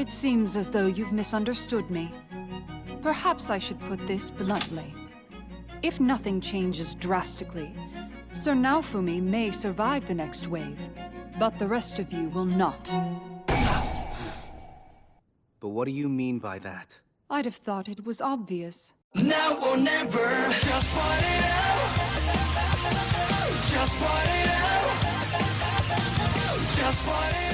It seems as though you've misunderstood me. Perhaps I should put this bluntly. If nothing changes drastically, Sir Naofumi may survive the next wave, but the rest of you will not. But what do you mean by that? I'd have thought it was obvious. Now or never, just fight it out. Just fight it out. Just fight it out.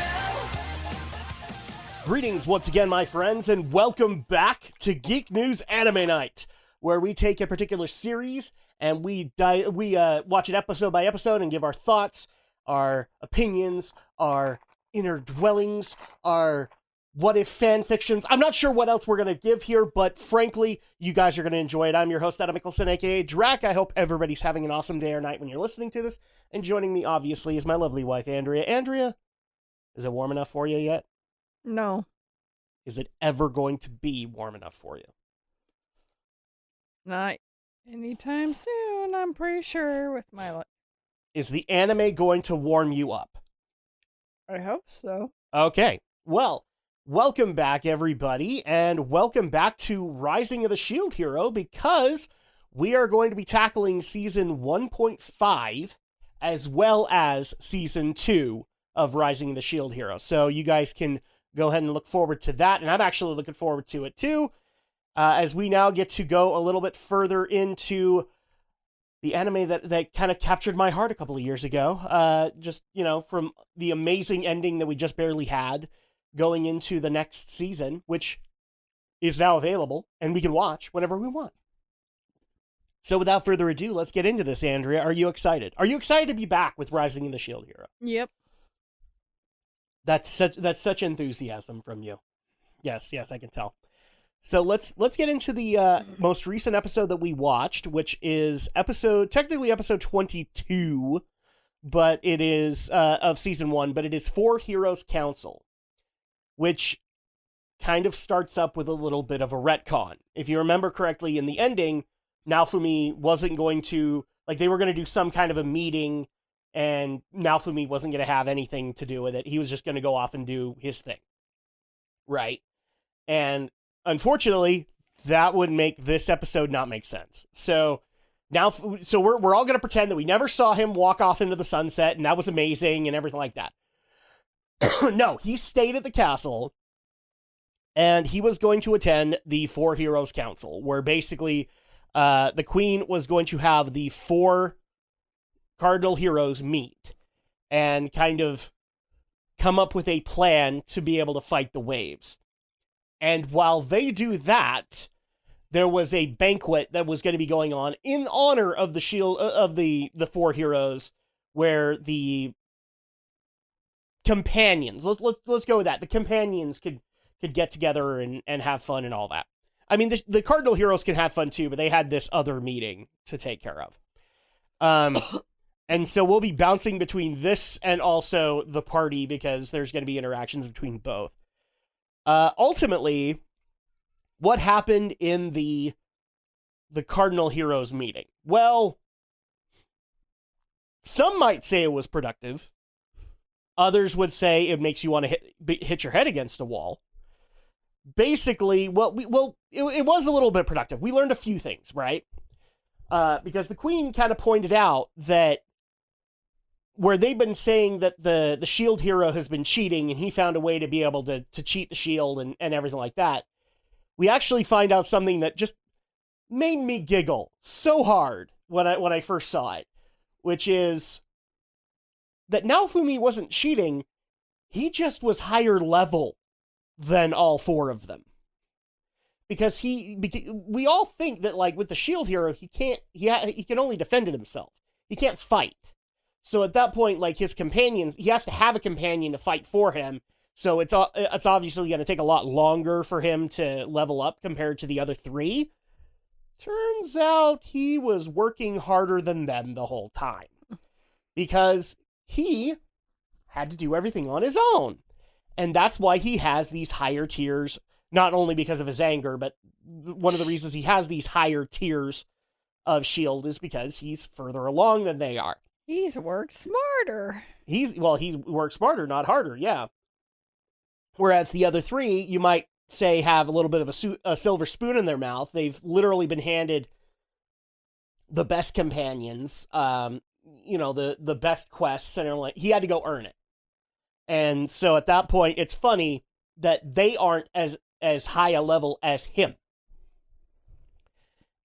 Greetings once again, my friends, and welcome back to Geek News Anime Night, where we take a particular series and we watch it episode by episode and give our thoughts, our opinions, our inner dwellings, our what-if fan fictions. I'm not sure what else we're going to give here, but frankly, you guys are going to enjoy it. I'm your host, Adam Mickelson, aka Drac. I hope everybody's having an awesome day or night when you're listening to this. And joining me, obviously, is my lovely wife, Andrea. Andrea, is it warm enough for you yet? No. Is it ever going to be warm enough for you? Not anytime soon, I'm pretty sure, with my luck. Is the anime going to warm you up? I hope so. Okay, well, welcome back, everybody, and welcome back to Rising of the Shield Hero, because we are going to be tackling Season 1.5 as well as Season 2 of Rising of the Shield Hero. So you guys can go ahead and look forward to that, and I'm actually looking forward to it too, as we now get to go a little bit further into the anime that kind of captured my heart a couple of years ago. Just, you know, from the amazing ending that we just barely had, going into the next season, which is now available, and we can watch whenever we want. So without further ado, let's get into this, Andrea. Are you excited? Are you excited to be back with Rising of the Shield Hero? Yep. That's such enthusiasm from you. Yes, I can tell. So let's get into the most recent episode that we watched, which is technically episode 22, but it is of season 1, but it is Four Heroes Council, which kind of starts up with a little bit of a retcon. If you remember correctly, in the ending, Naofumi wasn't going to, they were going to do some kind of a meeting, and Naofumi wasn't going to have anything to do with it. He was just going to go off and do his thing. Right? And unfortunately, that would make this episode not make sense. So now, we're all going to pretend that we never saw him walk off into the sunset, and that was amazing and everything like that. No, he stayed at the castle, and he was going to attend the Four Heroes Council, where basically the queen was going to have the four cardinal heroes meet and kind of come up with a plan to be able to fight the waves. And while they do that, there was a banquet that was going to be going on in honor of the shield of the four heroes, where the companions, let's go with that, the companions could get together and have fun and all that. I mean, the cardinal heroes can have fun too, but they had this other meeting to take care of. And so we'll be bouncing between this and also the party, because there's going to be interactions between both. Ultimately, what happened in the Cardinal Heroes meeting? Well, some might say it was productive. Others would say it makes you want to hit your head against a wall. Basically, it was a little bit productive. We learned a few things, right? Because the queen kind of pointed out that where they've been saying that the shield hero has been cheating and he found a way to be able to cheat the shield and everything like that, we actually find out something that just made me giggle so hard when I first saw it, which is that Naofumi wasn't cheating, he just was higher level than all four of them. Because we all think that, like, with the shield hero, he can only defend it himself. He can't fight. So at that point, like, his companions, he has to have a companion to fight for him. So it's obviously going to take a lot longer for him to level up compared to the other three. Turns out he was working harder than them the whole time, because he had to do everything on his own. And that's why he has these higher tiers, not only because of his anger, but one of the reasons he has these higher tiers of shield is because he's further along than they are. He's worked smarter. He works smarter, not harder, yeah. Whereas the other three, you might say, have a little bit of a silver spoon in their mouth. They've literally been handed the best companions, the best quests, and like, he had to go earn it. And so at that point, it's funny that they aren't as high a level as him.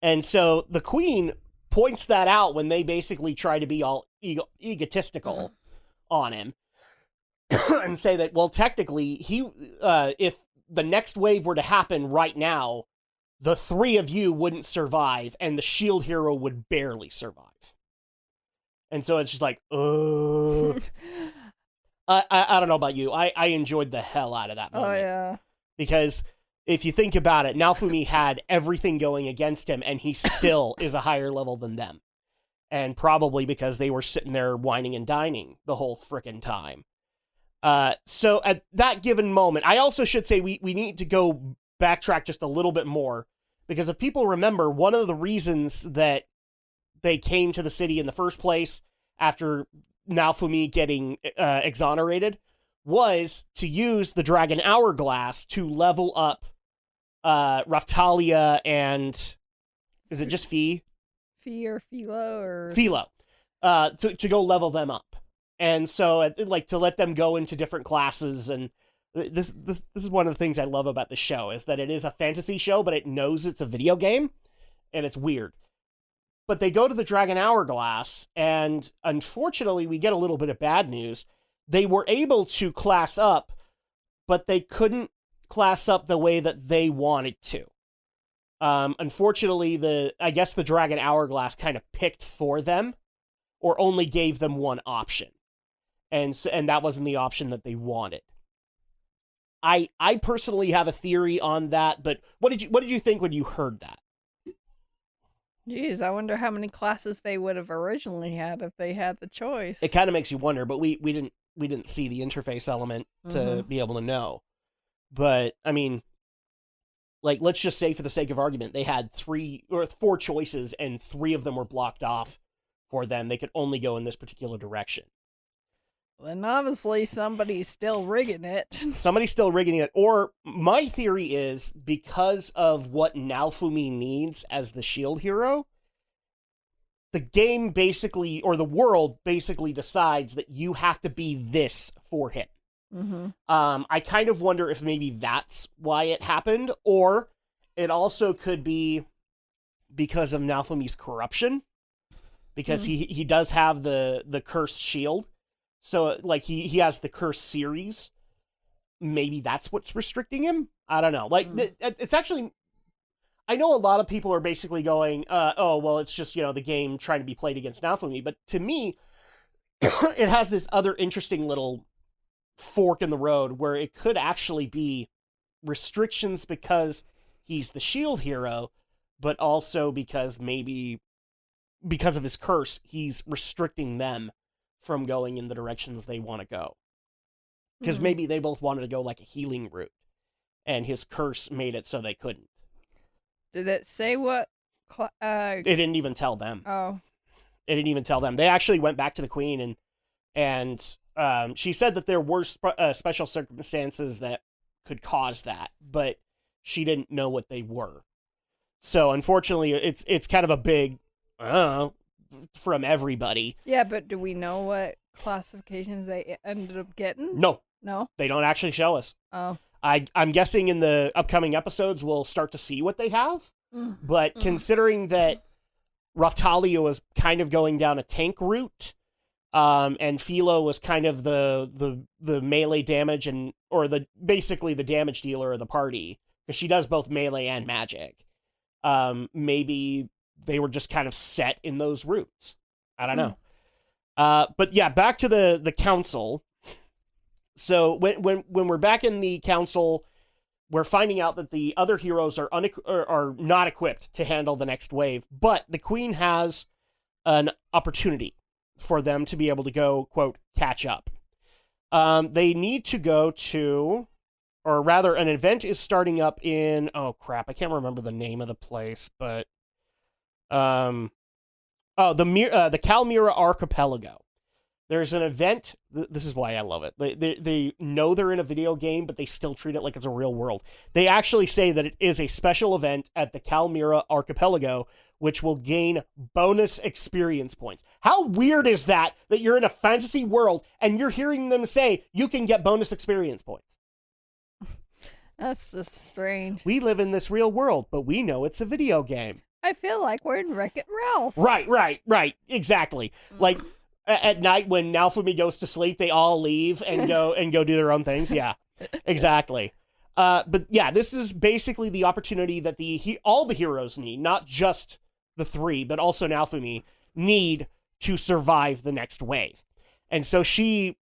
And so the queen points that out when they basically try to be all egotistical on him and say that, well, technically, if the next wave were to happen right now, the three of you wouldn't survive, and the shield hero would barely survive. And so it's just like, I don't know about you. I enjoyed the hell out of that moment. Oh, yeah. Because if you think about it, Naofumi had everything going against him, and he still is a higher level than them. And probably because they were sitting there whining and dining the whole frickin' time. So at that given moment, I also should say we need to go backtrack just a little bit more. Because if people remember, one of the reasons that they came to the city in the first place after Naofumi getting exonerated was to use the Dragon Hourglass to level up Raftalia and... Is it just Fee? Fee or Philo or... Philo. To go level them up. And so, like, to let them go into different classes. And this is one of the things I love about the show, is that it is a fantasy show, but it knows it's a video game. And it's weird. But they go to the Dragon Hourglass, and unfortunately, we get a little bit of bad news. They were able to class up, but they couldn't class up the way that they wanted to. Unfortunately, I guess the Dragon Hourglass kind of picked for them, or only gave them one option. And that wasn't the option that they wanted. I personally have a theory on that, but what did you think when you heard that? Jeez, I wonder how many classes they would have originally had if they had the choice. It kind of makes you wonder, but we didn't see the interface element to be able to know. But I mean, like, let's just say for the sake of argument, they had 3 or 4 choices, and 3 of them were blocked off for them. They could only go in this particular direction. Then obviously somebody's still rigging it. Somebody's still rigging it. Or my theory is, because of what Naofumi needs as the shield hero, the game basically, or the world basically decides that you have to be this for him. Mm-hmm. I kind of wonder if maybe that's why it happened, or it also could be because of Naofumi's corruption, because he does have the cursed shield. So, like, he has the curse series. Maybe that's what's restricting him? I don't know. Like, it's actually... I know a lot of people are basically going, oh, well, it's just, the game trying to be played against Naofumi. But to me, it has this other interesting little fork in the road where it could actually be restrictions because he's the shield hero, but also because maybe because of his curse, he's restricting them from going in the directions they want to go. Because maybe they both wanted to go like a healing route, and his curse made it so they couldn't. Did it say what? It didn't even tell them. Oh. It didn't even tell them. They actually went back to the queen, and she said that there were special circumstances that could cause that, but she didn't know what they were. So unfortunately, it's kind of a big, I don't know, from everybody. Yeah, but do we know what classifications they ended up getting? No. No? They don't actually show us. Oh. I'm guessing in the upcoming episodes we'll start to see what they have. But considering that Raftalia was kind of going down a tank route, and Philo was kind of the melee damage or basically the damage dealer of the party, because she does both melee and magic. Maybe they were just kind of set in those routes. I don't know. But yeah, back to the council. So when we're back in the council, we're finding out that the other heroes are not equipped to handle the next wave, but the queen has an opportunity for them to be able to go, quote, catch up. They need to go to, or rather, an event is starting up in, oh crap, I can't remember the name of the place, but the Calmira Archipelago. There's an event. This is why I love it. They know they're in a video game, but they still treat it like it's a real world. They actually say that it is a special event at the Calmira Archipelago, which will gain bonus experience points. How weird is that you're in a fantasy world and you're hearing them say you can get bonus experience points? That's just strange. We live in this real world, but we know it's a video game. I feel like we're in Wreck-It Ralph. Right. Exactly. Like at night when Naofumi goes to sleep, they all leave and go do their own things. Yeah, exactly. But yeah, this is basically the opportunity that all the heroes need, not just the three, but also Naofumi need to survive the next wave. And so she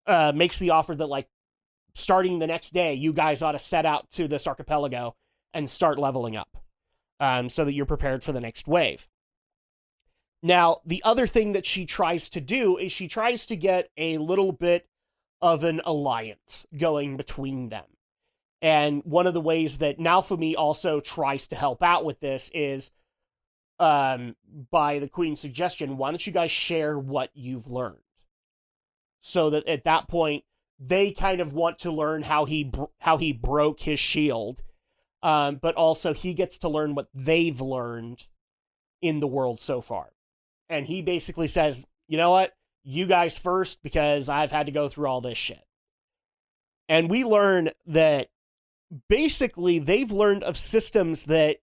makes the offer that, like, starting the next day, you guys ought to set out to this archipelago and start leveling up, so that you're prepared for the next wave. Now, the other thing that she tries to do is she tries to get a little bit of an alliance going between them. And one of the ways that Naofumi also tries to help out with this is, by the Queen's suggestion, why don't you guys share what you've learned? So that at that point, they kind of want to learn how he broke his shield, but also he gets to learn what they've learned in the world so far. And he basically says, you know what? You guys first, because I've had to go through all this shit. And we learn that basically they've learned of systems that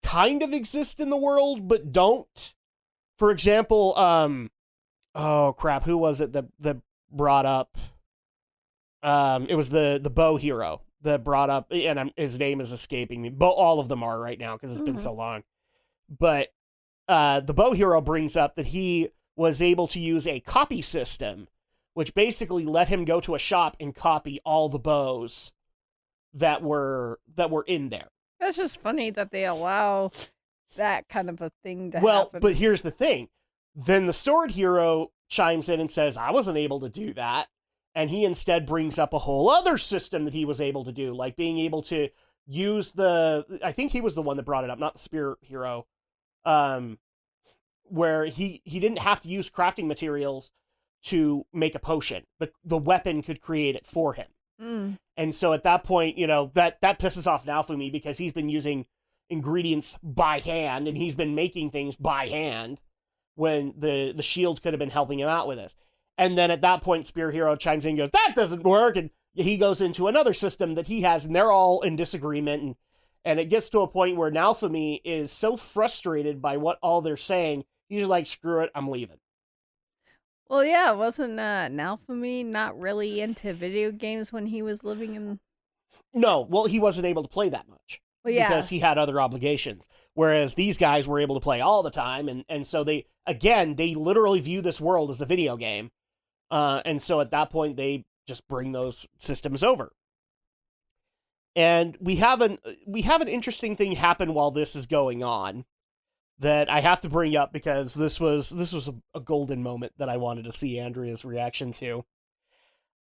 kind of exist in the world, but don't. For example, oh crap, who was it that brought up? It was the bow hero that brought up, and his name is escaping me. But all of them are right now because it's been so long. But the bow hero brings up that he was able to use a copy system, which basically let him go to a shop and copy all the bows that were in there. That's just funny that they allow that kind of a thing to happen. Well, but here's the thing. Then the sword hero chimes in and says, I wasn't able to do that. And he instead brings up a whole other system that he was able to do, like being able to use I think he was the one that brought it up, not the spear hero, where he didn't have to use crafting materials to make a potion. The weapon could create it for him. And so at that point, that pisses off Naofumi because he's been using ingredients by hand and he's been making things by hand when the shield could have been helping him out with this. And then at that point, Spear Hero chimes in and goes, that doesn't work. And he goes into another system that he has, and they're all in disagreement. And it gets to a point where Naofumi is so frustrated by what all they're saying, he's like, screw it, I'm leaving. Well, yeah, wasn't Naofumi not really into video games when he was living in... No, well, he wasn't able to play that much. Well, yeah. Because he had other obligations. Whereas these guys were able to play all the time. And so they literally view this world as a video game. And so at that point, they just bring those systems over. And we have an interesting thing happen while this is going on that I have to bring up because this was a golden moment that I wanted to see Andrea's reaction to.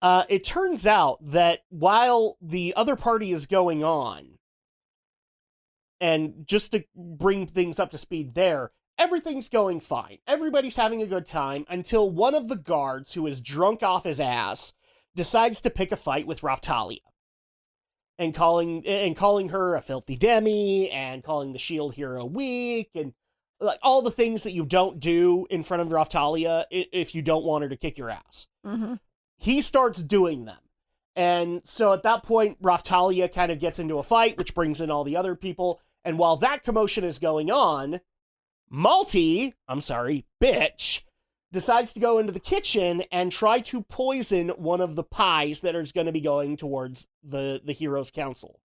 It turns out that while the other party is going on, and just to bring things up to speed there, everything's going fine. Everybody's having a good time until one of the guards, who is drunk off his ass, decides to pick a fight with Raftalia. And calling her a filthy demi, and calling the shield hero weak, and like all the things that you don't do in front of Raftalia if you don't want her to kick your ass. Mm-hmm. He starts doing them. And so at that point, Raftalia kind of gets into a fight, which brings in all the other people. And while that commotion is going on, bitch, decides to go into the kitchen and try to poison one of the pies that is going to be going towards the Heroes Council.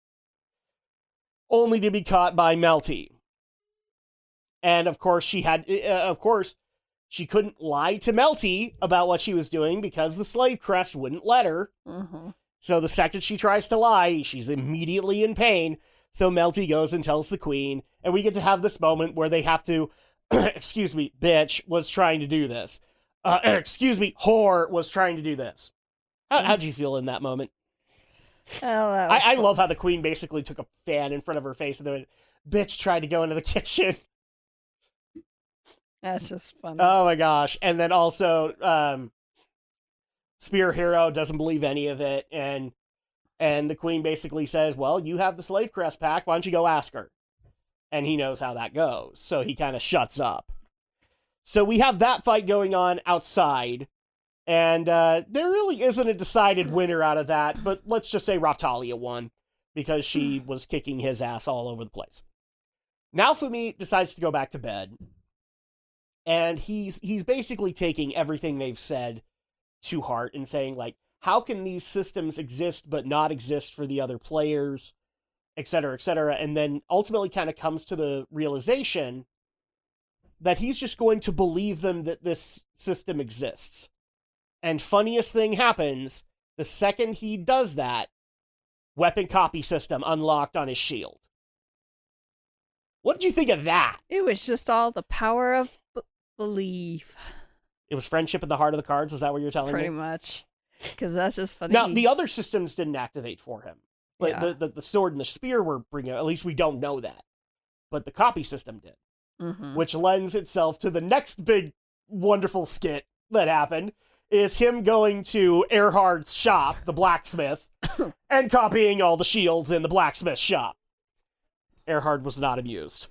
Only to be caught by Melty. And of course she couldn't lie to Melty about what she was doing because the slave crest wouldn't let her. Mm-hmm. So the second she tries to lie, she's immediately in pain. So Melty goes and tells the queen, and we get to have this moment where they have to, excuse me, bitch was trying to do this. Excuse me, whore was trying to do this. How'd you feel in that moment? Oh, I love how the queen basically took a fan in front of her face and then bitch tried to go into the kitchen. That's just funny. Oh my gosh. And then also, Spear Hero doesn't believe any of it. And the queen basically says, well, you have the slave crest pack. Why don't you go ask her? And he knows how that goes. So he kind of shuts up. So we have that fight going on outside. And there really isn't a decided winner out of that. But let's just say Raftalia won because she was kicking his ass all over the place. Naofumi decides to go back to bed. And he's basically taking everything they've said to heart and saying, like, how can these systems exist but not exist for the other players, et cetera, and then ultimately kind of comes to the realization that he's just going to believe them that this system exists. And funniest thing happens, the second he does that, weapon copy system unlocked on his shield. What did you think of that? It was just all the power of belief. It was friendship at the heart of the cards? Is that what you're telling Pretty me? much. Because that's just funny. Now, the other systems didn't activate for him. But Yeah. the sword and the spear were bringing, at least we don't know that. But the copy system did. Mhm. Which lends itself to the next big wonderful skit that happened, is him going to Erhard's shop, the blacksmith, and copying all the shields in the blacksmith shop. Erhard was not amused.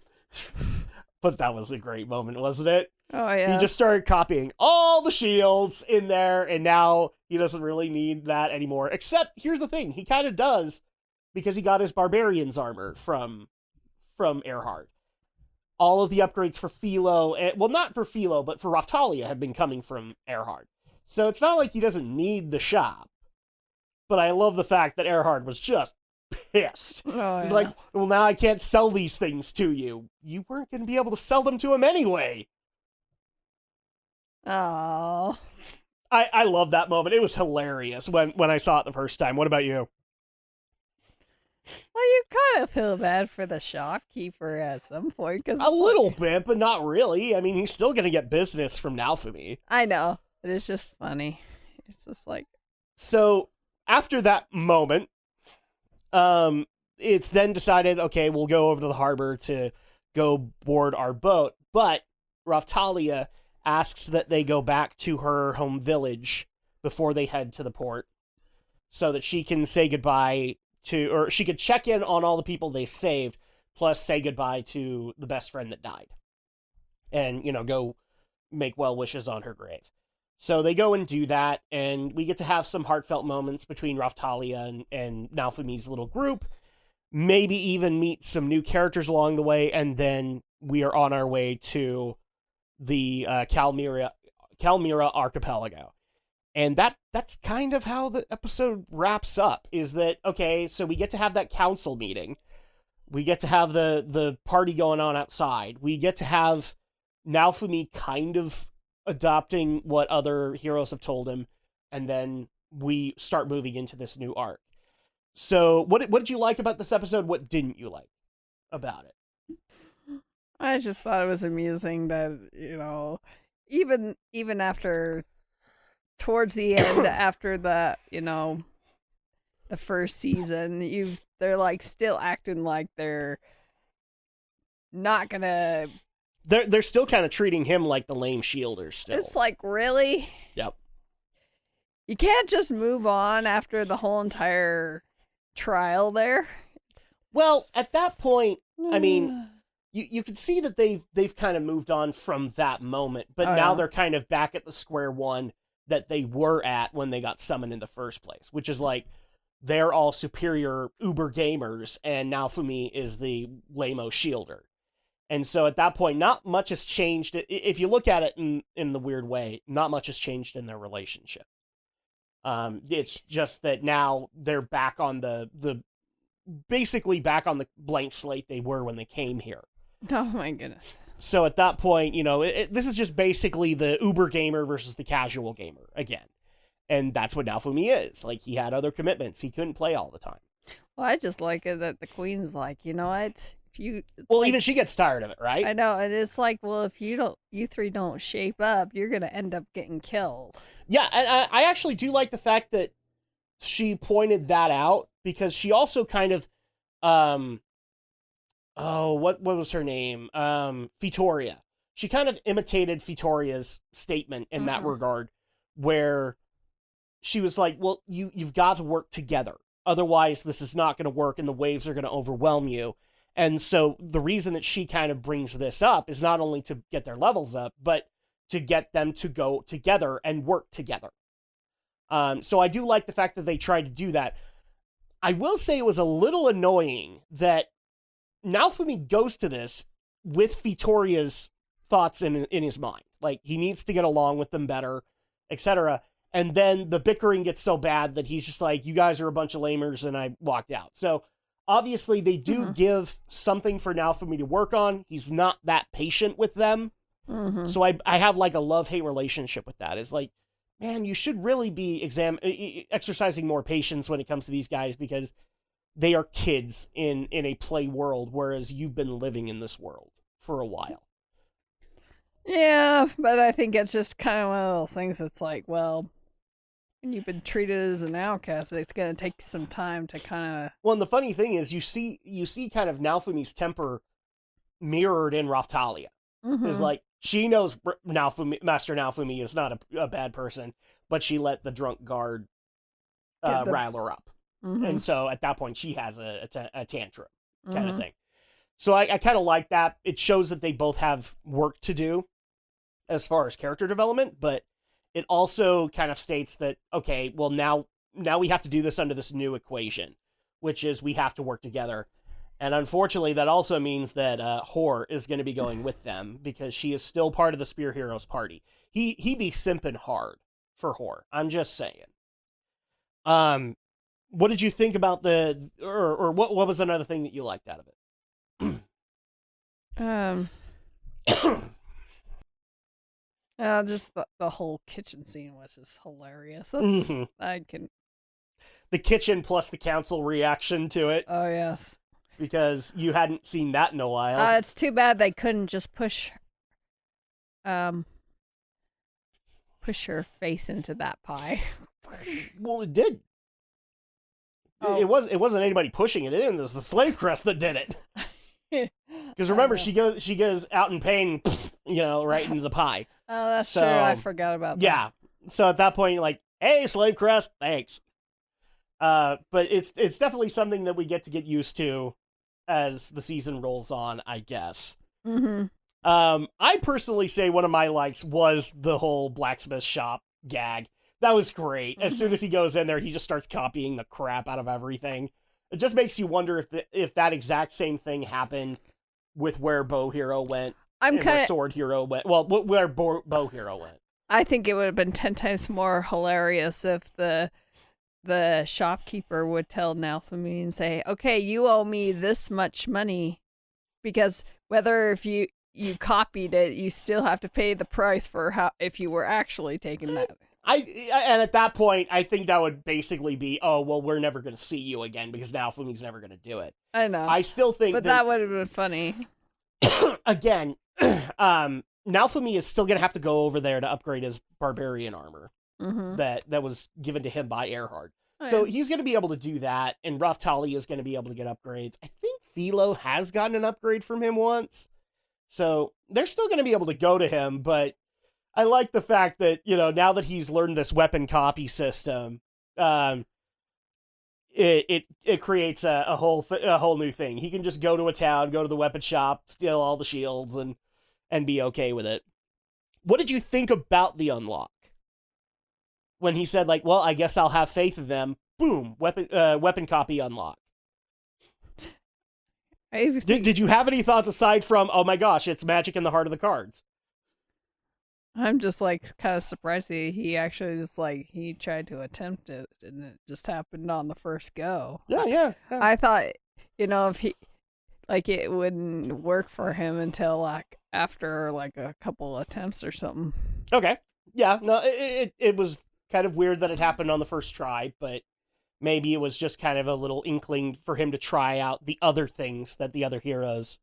But that was a great moment, wasn't it? Oh, yeah. He just started copying all the shields in there, and now he doesn't really need that anymore. Except, here's the thing, he kind of does, because he got his Barbarian's armor from Erhard. All of the upgrades for Philo, well, not for Philo, but for Raftalia have been coming from Erhard. So it's not like he doesn't need the shop. But I love the fact that Erhard was just pissed. Oh, He's yeah. like, well, now I can't sell these things to you. You weren't going to be able to sell them to him anyway. Oh. I love that moment. It was hilarious when I saw it the first time. What about you? Well, you kind of feel bad for the shopkeeper at some point. Cause A little bit, but not really. I mean, he's still going to get business from Naofumi. I know. But it's just funny. It's just like... So, after that moment, it's then decided, okay, we'll go over to the harbor to go board our boat. But Raftalia asks that they go back to her home village before they head to the port so that she can say goodbye to, or she could check in on all the people they saved, plus say goodbye to the best friend that died. And, go make well wishes on her grave. So they go and do that, and we get to have some heartfelt moments between Raftalia and Naofumi's little group, maybe even meet some new characters along the way, and then we are on our way to the Calmira archipelago. And that's kind of how the episode wraps up, is that, okay, so we get to have that council meeting. We get to have the party going on outside. We get to have Naofumi kind of adopting what other heroes have told him, and then we start moving into this new arc. So what did you like about this episode? What didn't you like about it? I just thought it was amusing that, even after, towards the end, after the, the first season, they're like still acting like they're not gonna... They're still kind of treating him like the lame shielder still. It's like, really? Yep. You can't just move on after the whole entire trial there? Well, at that point, I mean, you can see that they've kind of moved on from that moment, but now they're kind of back at the square one that they were at when they got summoned in the first place, which is like, they're all superior uber gamers, and Naofumi is the lame-o shielder. And so at that point, not much has changed. If you look at it in the weird way, not much has changed in their relationship. It's just that now they're back on basically back on the blank slate they were when they came here. Oh my goodness. So at that point, this is just basically the uber gamer versus the casual gamer again. And that's what Naofumi is. Like, he had other commitments. He couldn't play all the time. Well, I just like it that the queen's like, you know what? Even she gets tired of it, right? I know, and it's like, well, if you three don't shape up, you're gonna end up getting killed. Yeah, and I actually do like the fact that she pointed that out, because she also kind of, what was her name? Vitoria. she kind of imitated Fitoria's statement in that regard, where she was like, well, you've got to work together. Otherwise, this is not going to work and the waves are going to overwhelm you. And so the reason that she kind of brings this up is not only to get their levels up, but to get them to go together and work together. So I do like the fact that they tried to do that. I will say it was a little annoying that Naofumi goes to this with Fitoria's thoughts in his mind. Like, he needs to get along with them better, etc. And then the bickering gets so bad that he's just like, you guys are a bunch of lamers, and I walked out. So obviously they do give something for Naofumi to work on. He's not that patient with them. So I have like a love-hate relationship with that. It's like, man, you should really be exercising more patience when it comes to these guys, because they are kids in a play world, whereas you've been living in this world for a while. Yeah, but I think it's just kind of one of those things that's like, well, when you've been treated as an outcast, it's going to take some time to kind of... Well, and the funny thing is, you see kind of Naofumi's temper mirrored in Raftalia. Is like, she knows Master Naofumi is not a bad person, but she let the drunk guard rile her up. And so at that point, she has a tantrum kind of thing. So I kind of like that. It shows that they both have work to do as far as character development, but it also kind of states that, okay, well, now we have to do this under this new equation, which is we have to work together. And unfortunately, that also means that Hor is going to be going with them, because she is still part of the Spear Heroes party. He be simping hard for Hor. I'm just saying. What did you think about or what was another thing that you liked out of it? Just the whole kitchen scene was just hilarious. That's the kitchen plus the council reaction to it. Oh yes. Because you hadn't seen that in a while. It's too bad they couldn't just push her face into that pie. Well, it did. Oh. It wasn't anybody pushing it in. It was the slave crest that did it. Because remember, she goes out in pain, right into the pie. Oh, that's true. I forgot about that. Yeah. So at that point, you're like, hey, slave crest, thanks. But it's definitely something that we get used to as the season rolls on, I guess. I personally say one of my likes was the whole blacksmith shop gag. That was great. As soon as he goes in there, he just starts copying the crap out of everything. It just makes you wonder if that exact same thing happened with where Bow Hero went, where Sword Hero went. Well, where Bow Hero went. I think it would have been 10 times more hilarious if the shopkeeper would tell Naofumi and say, okay, you owe me this much money, because whether if you copied it, you still have to pay the price for if you were actually taking that. And at that point, I think that would basically be, oh, well, we're never going to see you again, because Naofumi's never going to do it. I know. I still think but that would have been funny. Again, Naofumi is still going to have to go over there to upgrade his barbarian armor that was given to him by Earhart. So he's going to be able to do that, and Raftalia is going to be able to get upgrades. I think Philo has gotten an upgrade from him once. So they're still going to be able to go to him, but I like the fact that, now that he's learned this weapon copy system, it creates a whole new thing. He can just go to a town, go to the weapon shop, steal all the shields, and be okay with it. What did you think about the unlock? When he said, like, well, I guess I'll have faith in them. Boom, weapon copy unlock. Did you have any thoughts aside from, oh my gosh, it's magic in the heart of the cards? I'm just like kind of surprised he actually just like he tried to attempt it and it just happened on the first go. Yeah. I thought, if he like it wouldn't work for him until like after like a couple attempts or something. Okay. Yeah, no, it was kind of weird that it happened on the first try, but maybe it was just kind of a little inkling for him to try out the other things that the other heroes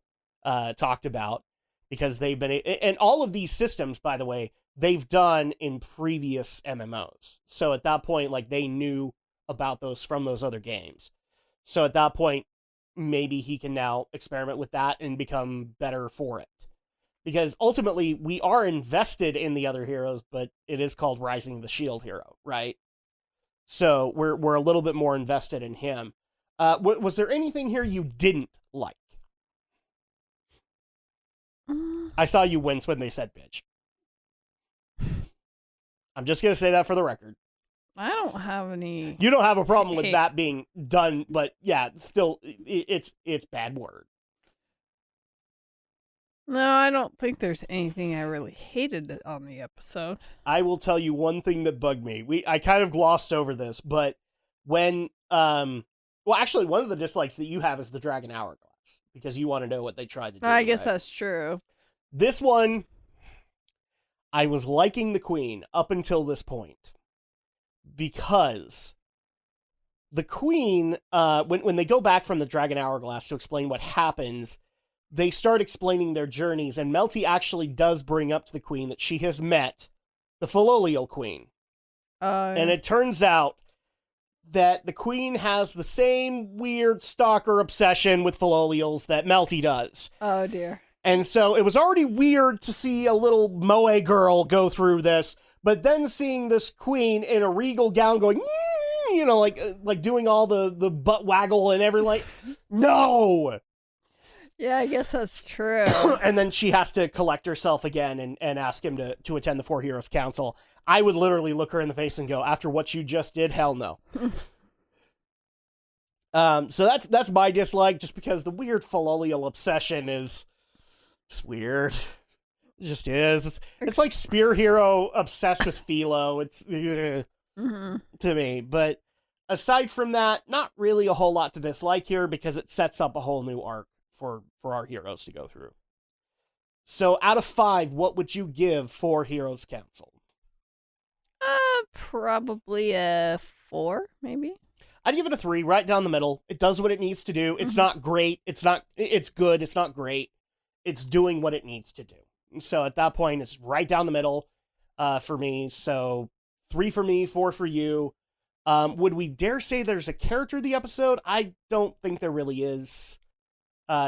talked about. Because they've been, and all of these systems, by the way, they've done in previous MMOs. So at that point, like, they knew about those from those other games. So at that point, maybe he can now experiment with that and become better for it. Because ultimately, we are invested in the other heroes, but it is called Rising the Shield Hero, right? So we're a little bit more invested in him. Was there anything here you didn't like? I saw you wince when they said bitch. I'm just going to say that for the record. I don't have any. You don't have a problem with that being done, but yeah, still, it's bad word. No, I don't think there's anything I really hated on the episode. I will tell you one thing that bugged me. I kind of glossed over this, but when well, actually, one of the dislikes that you have is the Dragon Hourglass, because you want to know what they tried to do. I guess right? that's true. This one, I was liking the Queen up until this point, because the Queen, when they go back from the Dragon Hourglass to explain what happens, they start explaining their journeys, and Melty actually does bring up to the Queen that she has met the Philolial Queen. And it turns out that the Queen has the same weird stalker obsession with Philolials that Melty does. Oh, dear. And so it was already weird to see a little moe girl go through this, but then seeing this Queen in a regal gown going, you know, like doing all the butt waggle and everything, like, no! Yeah, I guess that's true. And then she has to collect herself again and ask him to attend the Four Heroes Council. I would literally look her in the face and go, after what you just did, hell no. So that's my dislike, just because the weird Philolial obsession is just weird. It just is. It's like Spear Hero obsessed with Philo. It's to me. But aside from that, not really a whole lot to dislike here, because it sets up a whole new arc for our heroes to go through. So out of 5, what would you give Four Heroes Council? Probably a 4, maybe. I'd give it a 3, right down the middle. It does what it needs to do. It's not great. It's good. It's not great. It's doing what it needs to do. So at that point, it's right down the middle for me. So 3 for me, 4 for you. Would we dare say there's a character of the episode? I don't think there really is.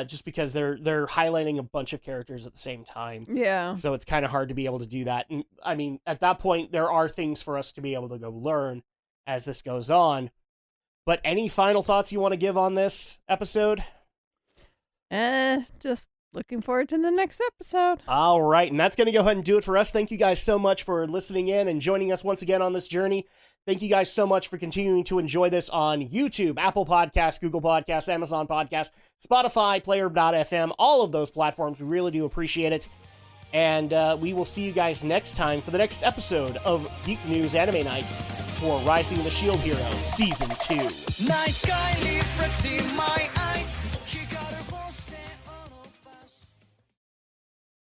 Just because they're highlighting a bunch of characters at the same time. Yeah. So it's kind of hard to be able to do that. And I mean, at that point, there are things for us to be able to go learn as this goes on. But any final thoughts you want to give on this episode? Just looking forward to the next episode. All right, and that's going to go ahead and do it for us. Thank you guys so much for listening in and joining us once again on this journey. Thank you guys so much for continuing to enjoy this on YouTube, Apple Podcasts, Google Podcasts, Amazon Podcasts, Spotify, Player.fm, all of those platforms. We really do appreciate it. And we will see you guys next time for the next episode of Geek News Anime Night for Rising the Shield Hero Season 2. Nice guy, pretty